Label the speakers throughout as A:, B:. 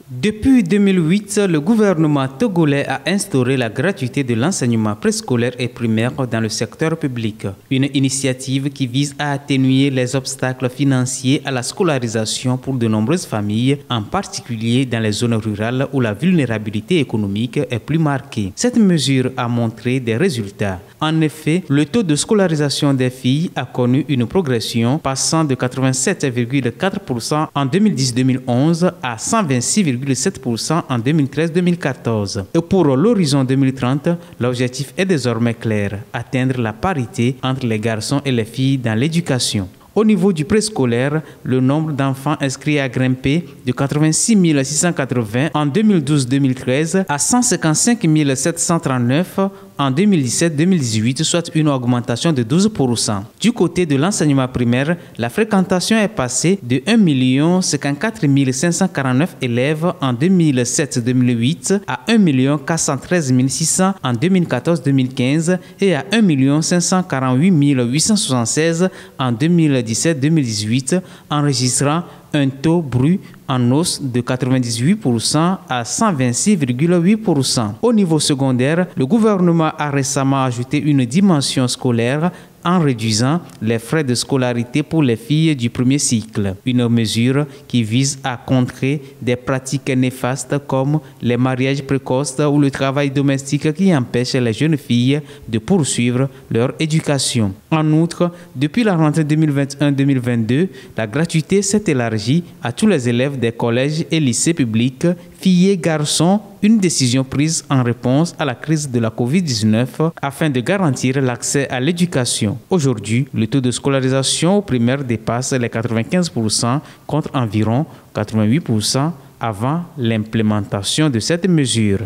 A: Depuis 2008, le gouvernement togolais a instauré la gratuité de l'enseignement préscolaire et primaire dans le secteur public. Une initiative qui vise à atténuer les obstacles financiers à la scolarisation pour de nombreuses familles, en particulier dans les zones rurales où la vulnérabilité économique est plus marquée. Cette mesure a montré des résultats. En effet, le taux de scolarisation des filles a connu une progression passant de 87,4% en 2010-2011 à 126,7% en 2013-2014. Et pour l'horizon 2030, l'objectif est désormais clair, atteindre la parité entre les garçons et les filles dans l'éducation. Au niveau du préscolaire, le nombre d'enfants inscrits a grimpé de 86 680 en 2012-2013 à 155 739 en 2017-2018, soit une augmentation de 12%. Du côté de l'enseignement primaire, la fréquentation est passée de 1 54 549 élèves en 2007-2008 à 1 413 600 en 2014-2015 et à 1 548 876 en 2017-2018, enregistrant un taux brut en hausse de 98% à 126,8%. Au niveau secondaire, le gouvernement a récemment ajouté une dimension scolaire en réduisant les frais de scolarité pour les filles du premier cycle. Une mesure qui vise à contrer des pratiques néfastes comme les mariages précoces ou le travail domestique qui empêchent les jeunes filles de poursuivre leur éducation. En outre, depuis la rentrée 2021-2022, la gratuité s'est élargie à tous les élèves des collèges et lycées publics, filles et garçons, une décision prise en réponse à la crise de la COVID-19 afin de garantir l'accès à l'éducation. Aujourd'hui, le taux de scolarisation au primaire dépasse les 95% contre environ 88% avant l'implémentation de cette mesure.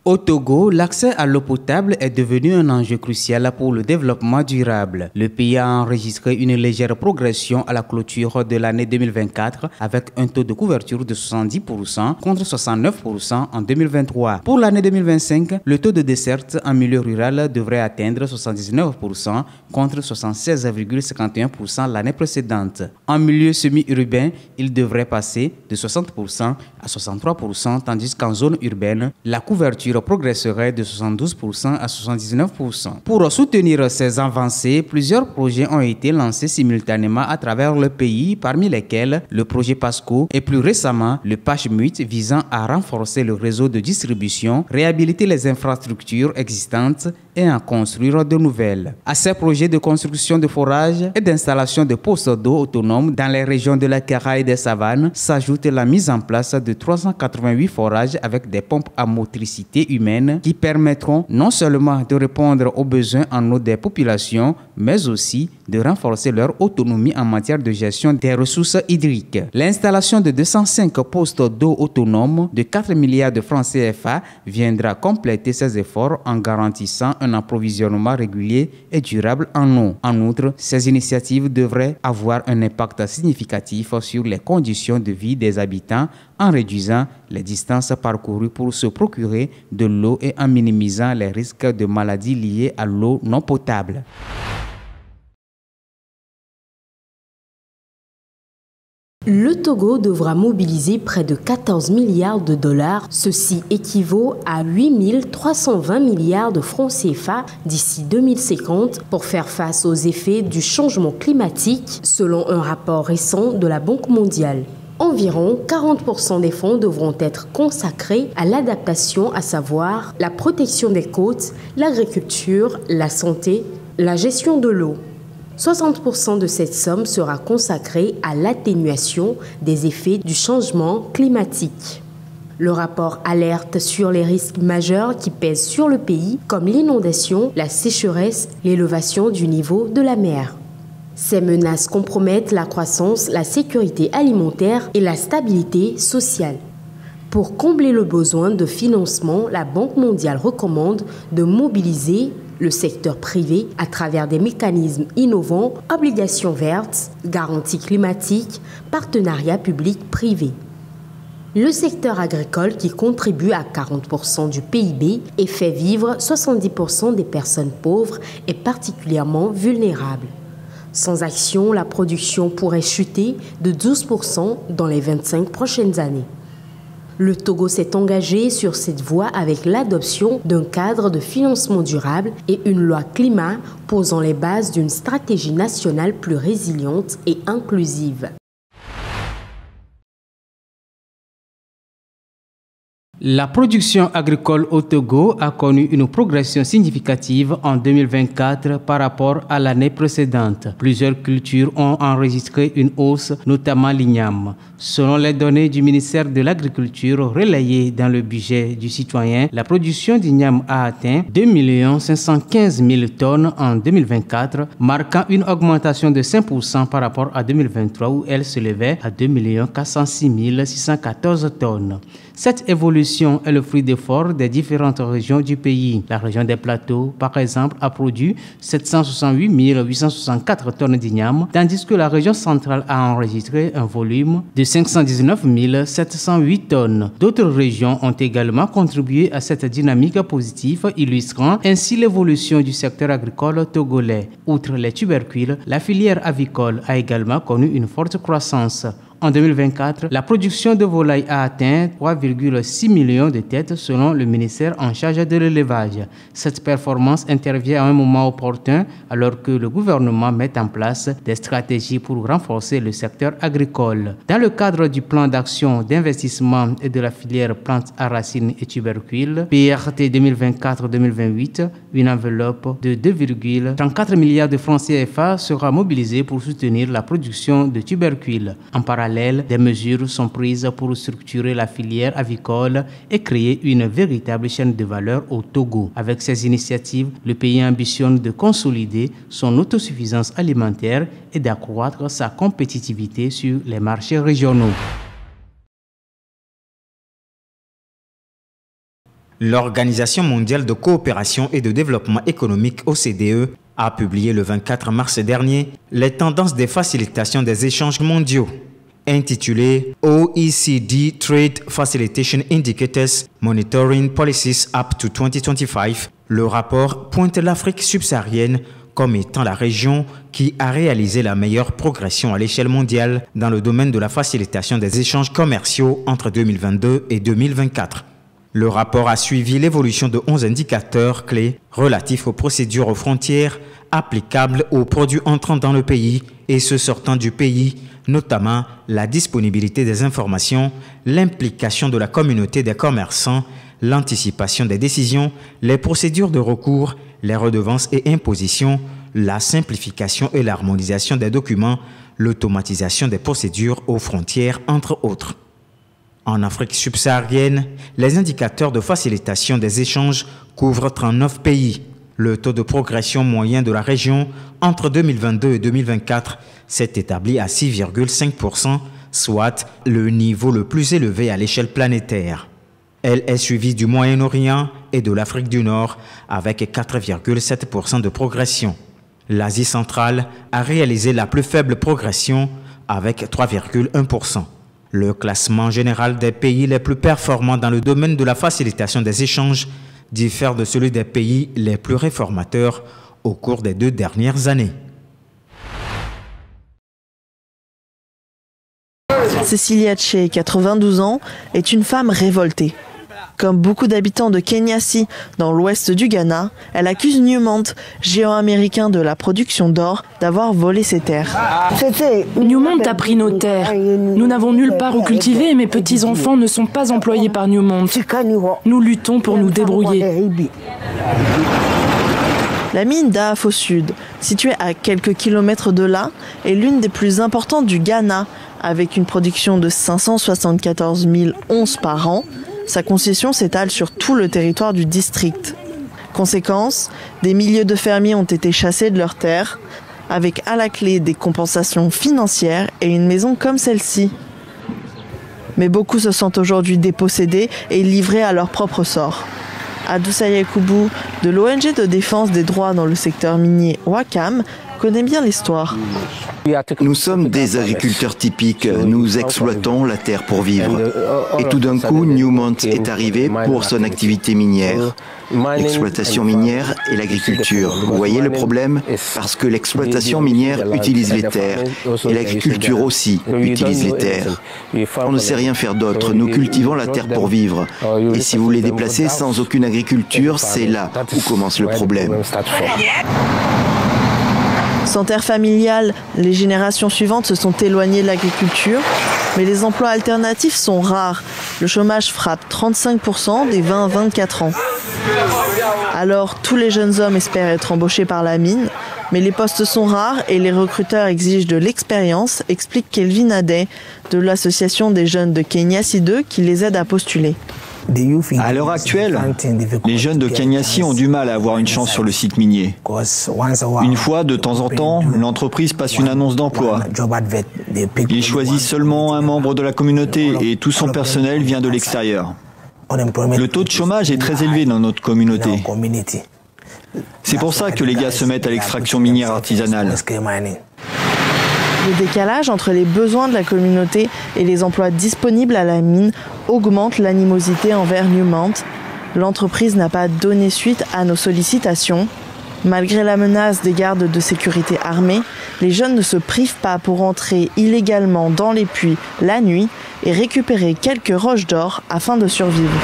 A: Au Togo, l'accès à l'eau potable est devenu un enjeu crucial pour le développement durable. Le pays a enregistré une légère progression à la clôture de l'année 2024 avec un taux de couverture de 70% contre 69% en 2023. Pour l'année 2025, le taux de desserte en milieu rural devrait atteindre 79% contre 76,51% l'année précédente. En milieu semi-urbain, il devrait passer de 60% à 63%, tandis qu'en zone urbaine, la couverture progresserait de 72% à 79%. Pour soutenir ces avancées, plusieurs projets ont été lancés simultanément à travers le pays, parmi lesquels le projet PASCO et plus récemment le PACHMUT visant à renforcer le réseau de distribution, réhabiliter les infrastructures existantes et en construire de nouvelles. À ces projets de construction de forages et d'installation de postes d'eau autonomes dans les régions de la Kara et des savanes s'ajoute la mise en place de 388 forages avec des pompes à motricité humaine qui permettront non seulement de répondre aux besoins en eau des populations, mais aussi de renforcer leur autonomie en matière de gestion des ressources hydriques. L'installation de 205 postes d'eau autonomes de 4 milliards de francs CFA viendra compléter ces efforts en garantissant un approvisionnement régulier et durable en eau. En outre, ces initiatives devraient avoir un impact significatif sur les conditions de vie des habitants en réduisant les distances parcourues pour se procurer de l'eau et en minimisant les risques de maladies liées à l'eau non potable.
B: Le Togo devra mobiliser près de 14 milliards de dollars. Ceci équivaut à 8 320 milliards de francs CFA d'ici 2050 pour faire face aux effets du changement climatique, selon un rapport récent de la Banque mondiale. Environ 40% des fonds devront être consacrés à l'adaptation, à savoir la protection des côtes, l'agriculture, la santé, la gestion de l'eau. 60% de cette somme sera consacrée à l'atténuation des effets du changement climatique. Le rapport alerte sur les risques majeurs qui pèsent sur le pays, comme l'inondation, la sécheresse, l'élévation du niveau de la mer. Ces menaces compromettent la croissance, la sécurité alimentaire et la stabilité sociale. Pour combler le besoin de financement, la Banque mondiale recommande de mobiliser le secteur privé à travers des mécanismes innovants, obligations vertes, garanties climatiques, partenariats publics-privés. Le secteur agricole, qui contribue à 40% du PIB et fait vivre 70% des personnes pauvres, est particulièrement vulnérable. Sans action, la production pourrait chuter de 12% dans les 25 prochaines années. Le Togo s'est engagé sur cette voie avec l'adoption d'un cadre de financement durable et une loi climat posant les bases d'une stratégie nationale plus résiliente et inclusive.
A: La production agricole au Togo a connu une progression significative en 2024 par rapport à l'année précédente. Plusieurs cultures ont enregistré une hausse, notamment l'igname. Selon les données du ministère de l'Agriculture relayées dans le budget du citoyen, la production d'igname a atteint 2 515 000 tonnes en 2024, marquant une augmentation de 5% par rapport à 2023 où elle s'élevait à 2 406 614 tonnes. Cette évolution est le fruit d'efforts des différentes régions du pays. La région des Plateaux, par exemple, a produit 768 864 tonnes d'igname, tandis que la région centrale a enregistré un volume de 519 708 tonnes. D'autres régions ont également contribué à cette dynamique positive, illustrant ainsi l'évolution du secteur agricole togolais. Outre les tubercules, la filière avicole a également connu une forte croissance. En 2024, la production de volailles a atteint 3,6 millions de têtes selon le ministère en charge de l'élevage. Cette performance intervient à un moment opportun alors que le gouvernement met en place des stratégies pour renforcer le secteur agricole. Dans le cadre du plan d'action d'investissement et de la filière plantes à racines et tubercules, PRT 2024-2028, une enveloppe de 2,34 milliards de francs CFA sera mobilisée pour soutenir la production de tubercules. En parallèle, des mesures sont prises pour structurer la filière avicole et créer une véritable chaîne de valeur au Togo. Avec ces initiatives, le pays ambitionne de consolider son autosuffisance alimentaire et d'accroître sa compétitivité sur les marchés régionaux.
C: L'Organisation mondiale de coopération et de développement économique OCDE a publié le 24 mars dernier les tendances des facilitations des échanges mondiaux. Intitulé OECD Trade Facilitation Indicators Monitoring Policies Up to 2025, le rapport pointe l'Afrique subsaharienne comme étant la région qui a réalisé la meilleure progression à l'échelle mondiale dans le domaine de la facilitation des échanges commerciaux entre 2022 et 2024. Le rapport a suivi l'évolution de 11 indicateurs clés relatifs aux procédures aux frontières applicables aux produits entrant dans le pays et ceux sortant du pays, notamment la disponibilité des informations, l'implication de la communauté des commerçants, l'anticipation des décisions, les procédures de recours, les redevances et impositions, la simplification et l'harmonisation des documents, l'automatisation des procédures aux frontières, entre autres. En Afrique subsaharienne, les indicateurs de facilitation des échanges couvrent 39 pays. Le taux de progression moyen de la région entre 2022 et 2024 s'est établi à 6,5%, soit le niveau le plus élevé à l'échelle planétaire. Elle est suivie du Moyen-Orient et de l'Afrique du Nord avec 4,7% de progression. L'Asie centrale a réalisé la plus faible progression avec 3,1%. Le classement général des pays les plus performants dans le domaine de la facilitation des échanges diffère de celui des pays les plus réformateurs au cours des 2 dernières années.
D: Cecilia Tché, 92 ans, est une femme révoltée. Comme beaucoup d'habitants de Kenyasi, dans l'ouest du Ghana, elle accuse Newmont, géant américain de la production d'or, d'avoir volé ses terres.
E: Newmont a pris nos terres. Nous n'avons nulle part où cultiver et mes petits-enfants ne sont pas employés par Newmont. Nous luttons pour nous débrouiller.
D: La mine d'Af au sud, située à quelques kilomètres de là, est l'une des plus importantes du Ghana, avec une production de 574 000 onces par an. Sa concession s'étale sur tout le territoire du district. Conséquence, des milliers de fermiers ont été chassés de leurs terres, avec à la clé des compensations financières et une maison comme celle-ci. Mais beaucoup se sentent aujourd'hui dépossédés et livrés à leur propre sort. Adoussa Yakoubou, de l'ONG de défense des droits dans le secteur minier Wakam connaît bien l'histoire.
F: Nous sommes des agriculteurs typiques, nous exploitons la terre pour vivre. Et tout d'un coup, Newmont est arrivé pour son activité minière. L'exploitation minière et l'agriculture. Vous voyez le problème? Parce que l'exploitation minière utilise les terres et l'agriculture aussi utilise les terres. On ne sait rien faire d'autre, nous cultivons la terre pour vivre. Et si vous les déplacez sans aucune agriculture, c'est là où commence le problème.
D: Sans terre familiale, les générations suivantes se sont éloignées de l'agriculture, mais les emplois alternatifs sont rares. Le chômage frappe 35% des 20-24 ans. Alors, tous les jeunes hommes espèrent être embauchés par la mine, mais les postes sont rares et les recruteurs exigent de l'expérience, explique Kelvin Adey de l'association des jeunes de Kenyasi 2 qui les aide à postuler.
G: À l'heure actuelle, les jeunes de Kenyasi ont du mal à avoir une chance sur le site minier. Une fois, de temps en temps, l'entreprise passe une annonce d'emploi. Ils choisissent seulement un membre de la communauté et tout son personnel vient de l'extérieur. Le taux de chômage est très élevé dans notre communauté. C'est pour ça que les gars se mettent à l'extraction minière artisanale.
D: Le décalage entre les besoins de la communauté et les emplois disponibles à la mine augmente l'animosité envers Newmont. L'entreprise n'a pas donné suite à nos sollicitations. Malgré la menace des gardes de sécurité armés, les jeunes ne se privent pas pour entrer illégalement dans les puits la nuit et récupérer quelques roches d'or afin de survivre.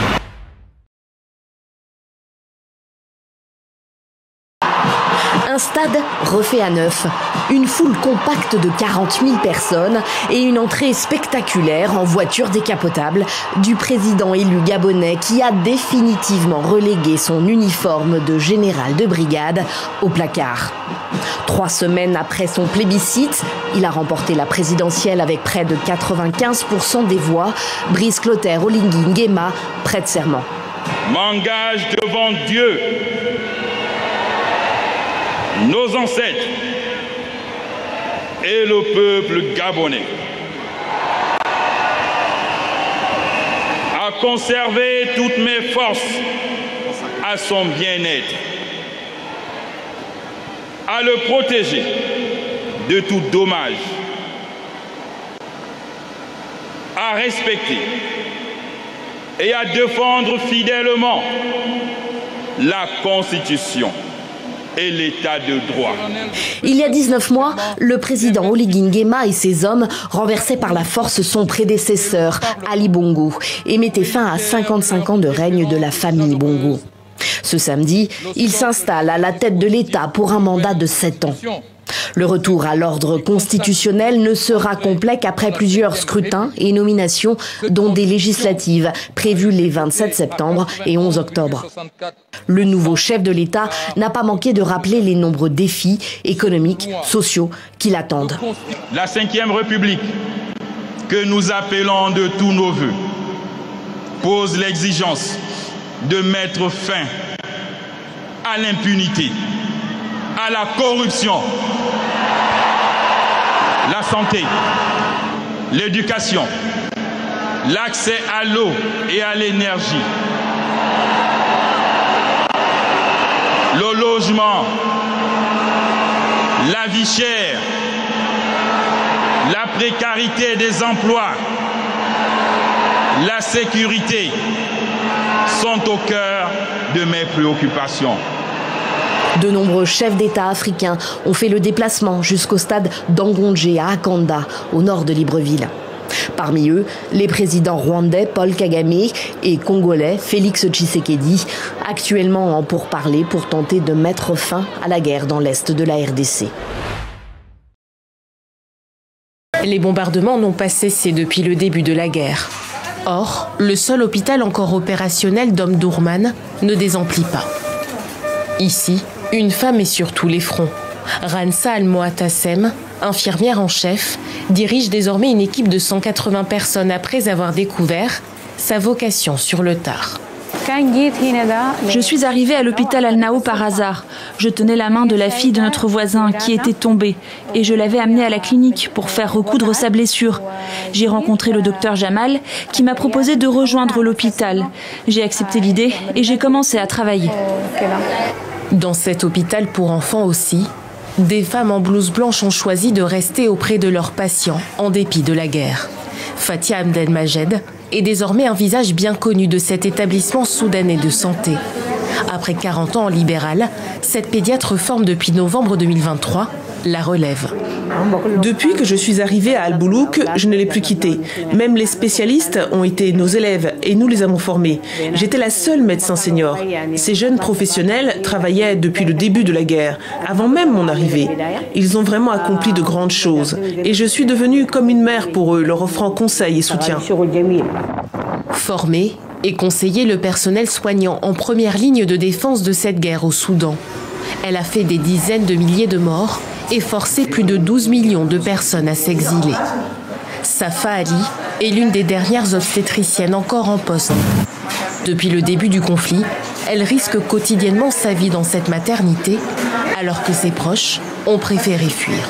B: Un stade refait à neuf, une foule compacte de 40 000 personnes et une entrée spectaculaire en voiture décapotable du président élu gabonais qui a définitivement relégué son uniforme de général de brigade au placard. 3 semaines après son plébiscite, il a remporté la présidentielle avec près de 95% des voix. Brice Clotaire Oligui Nguema prête serment.
H: M'engage devant Dieu, nos ancêtres et le peuple gabonais à conserver toutes mes forces à son bien-être, à le protéger de tout dommage, à respecter et à défendre fidèlement la Constitution et l'état de droit.
B: Il y a 19 mois, le président Oligui Nguema et ses hommes renversaient par la force son prédécesseur, Ali Bongo, et mettaient fin à 55 ans de règne de la famille Bongo. Ce samedi, il s'installe à la tête de l'État pour un mandat de 7 ans. Le retour à l'ordre constitutionnel ne sera complet qu'après plusieurs scrutins et nominations, dont des législatives prévues les 27 septembre et 11 octobre. Le nouveau chef de l'État n'a pas manqué de rappeler les nombreux défis économiques, sociaux qui l'attendent.
H: La 5e République, que nous appelons de tous nos vœux, pose l'exigence de mettre fin à l'impunité, à la corruption, la santé, l'éducation, l'accès à l'eau et à l'énergie, le logement, la vie chère, la précarité des emplois, la sécurité sont au cœur de mes préoccupations.
B: De nombreux chefs d'État africains ont fait le déplacement jusqu'au stade d'Angondje à Akanda, au nord de Libreville. Parmi eux, les présidents rwandais Paul Kagame et congolais Félix Tshisekedi, actuellement en pourparlers pour tenter de mettre fin à la guerre dans l'est de la RDC.
E: Les bombardements n'ont pas cessé depuis le début de la guerre. Or, le seul hôpital encore opérationnel d'Omdurman ne désemplit pas. Ici, une femme est sur tous les fronts. Ransa Almoatassem, infirmière en chef, dirige désormais une équipe de 180 personnes après avoir découvert sa vocation sur le tard.
I: Je suis arrivée à l'hôpital Al-Nao par hasard. Je tenais la main de la fille de notre voisin qui était tombée et je l'avais amenée à la clinique pour faire recoudre sa blessure. J'ai rencontré le docteur Jamal qui m'a proposé de rejoindre l'hôpital. J'ai accepté l'idée et j'ai commencé à travailler.
E: Dans cet hôpital pour enfants aussi, des femmes en blouse blanche ont choisi de rester auprès de leurs patients en dépit de la guerre. Fatia Abdelmajed est désormais un visage bien connu de cet établissement soudanais de santé. Après 40 ans en libéral, cette pédiatre forme depuis novembre 2023 la relève.
J: Depuis que je suis arrivée à Al-Boulouk, je ne l'ai plus quitté. Même les spécialistes ont été nos élèves et nous les avons formés. J'étais la seule médecin senior. Ces jeunes professionnels travaillaient depuis le début de la guerre, avant même mon arrivée. Ils ont vraiment accompli de grandes choses et je suis devenue comme une mère pour eux, leur offrant conseils et soutien.
E: Former et conseiller le personnel soignant en première ligne de défense de cette guerre au Soudan. Elle a fait des dizaines de milliers de morts et forcé plus de 12 millions de personnes à s'exiler. Safa Ali est l'une des dernières obstétriciennes encore en poste. Depuis le début du conflit, elle risque quotidiennement sa vie dans cette maternité, alors que ses proches ont préféré fuir.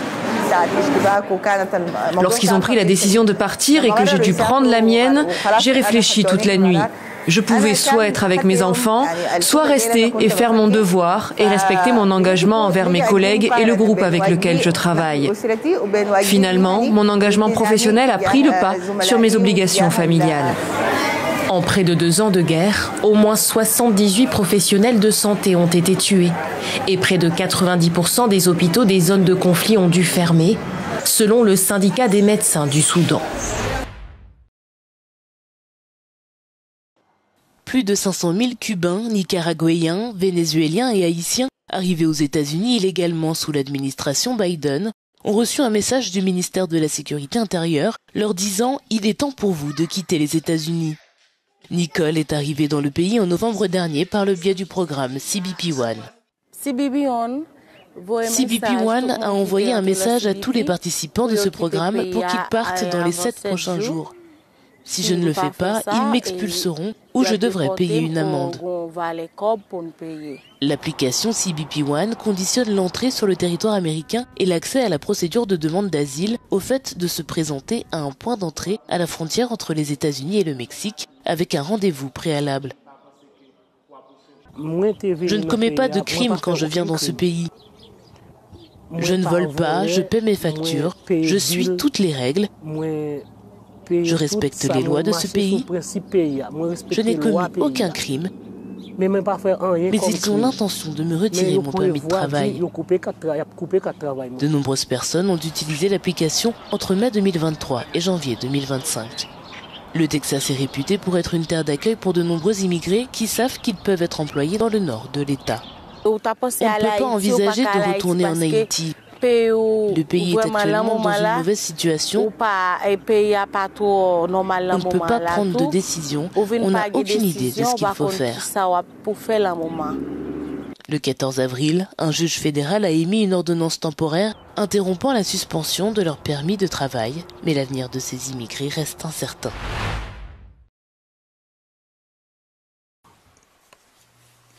K: Lorsqu'ils ont pris la décision de partir et que j'ai dû prendre la mienne, j'ai réfléchi toute la nuit. Je pouvais soit être avec mes enfants, soit rester et faire mon devoir et respecter mon engagement envers mes collègues et le groupe avec lequel je travaille. Finalement, mon engagement professionnel a pris le pas sur mes obligations familiales.
E: En près de 2 ans de guerre, au moins 78 professionnels de santé ont été tués et près de 90% des hôpitaux des zones de conflit ont dû fermer, selon le syndicat des médecins du Soudan. Plus de 500 000 Cubains, Nicaraguayens, Vénézuéliens et Haïtiens arrivés aux États-Unis illégalement sous l'administration Biden ont reçu un message du ministère de la Sécurité intérieure leur disant « Il est temps pour vous de quitter les États-Unis ». Nicole est arrivée dans le pays en novembre dernier par le biais du programme CBP One. CBP One a envoyé un message à tous les participants de ce programme pour qu'ils partent dans les 7 prochains jours. Si je ne le fais pas, ils m'expulseront ou je devrais payer une amende. L'application CBP One conditionne l'entrée sur le territoire américain et l'accès à la procédure de demande d'asile au fait de se présenter à un point d'entrée à la frontière entre les États-Unis et le Mexique avec un rendez-vous préalable. Je ne commets pas de crime quand je viens dans ce pays. Je ne vole pas, je paie mes factures, je suis toutes les règles. Je respecte les lois de ce pays. Je n'ai commis aucun crime, mais ils ont l'intention de me retirer mon permis de travail. De nombreuses personnes ont utilisé l'application entre mai 2023 et janvier 2025. Le Texas est réputé pour être une terre d'accueil pour de nombreux immigrés qui savent qu'ils peuvent être employés dans le nord de l'État. On ne peut pas envisager de retourner en Haïti. Le pays est actuellement dans une mauvaise situation. On ne peut pas prendre de décision. On n'a aucune idée de ce qu'il faut faire. Le 14 avril, un juge fédéral a émis une ordonnance temporaire interrompant la suspension de leur permis de travail. Mais l'avenir de ces immigrés reste incertain.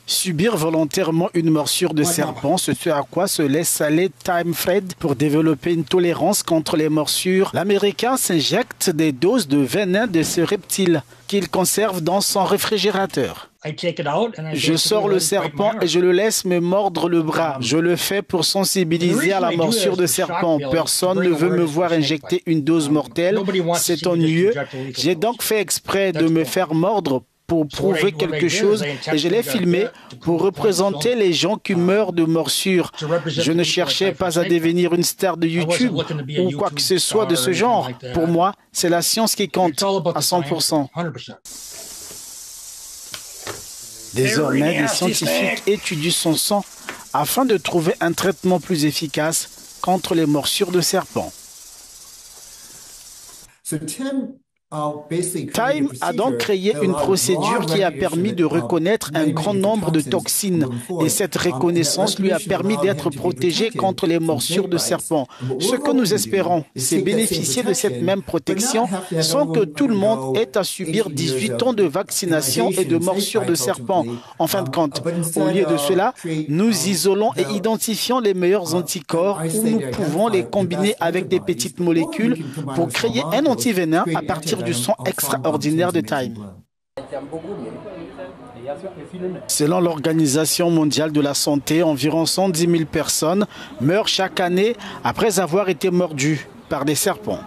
L: Subir volontairement une morsure de serpent, ce à quoi se laisse aller Time Fred pour développer une tolérance contre les morsures. L'Américain s'injecte des doses de venin de ce reptile qu'il conserve dans son réfrigérateur. Je sors le serpent et je le laisse me mordre le bras. Je le fais pour sensibiliser à la morsure de serpent. Personne ne veut me voir injecter une dose mortelle. C'est ennuyeux. J'ai donc fait exprès de me faire mordre pour prouver quelque chose et je l'ai filmé pour représenter les gens qui meurent de morsures. Je ne cherchais pas à devenir une star de YouTube ou quoi que ce soit de ce genre. Pour moi, c'est la science qui compte à 100%. Désormais, les scientifiques étudient son sang afin de trouver un traitement plus efficace contre les morsures de serpents. Time a donc créé une procédure qui a permis de reconnaître un grand nombre de toxines et cette reconnaissance lui a permis d'être protégé contre les morsures de serpents. Ce que nous espérons, c'est bénéficier de cette même protection sans que tout le monde ait à subir 18 ans de vaccination et de morsures de serpents. En fin de compte, au lieu de cela, nous isolons et identifions les meilleurs anticorps où nous pouvons les combiner avec des petites molécules pour créer un antivenin à partir du sang extraordinaire de Time. Selon l'Organisation mondiale de la santé, environ 110 000 personnes meurent chaque année après avoir été mordues par des serpents.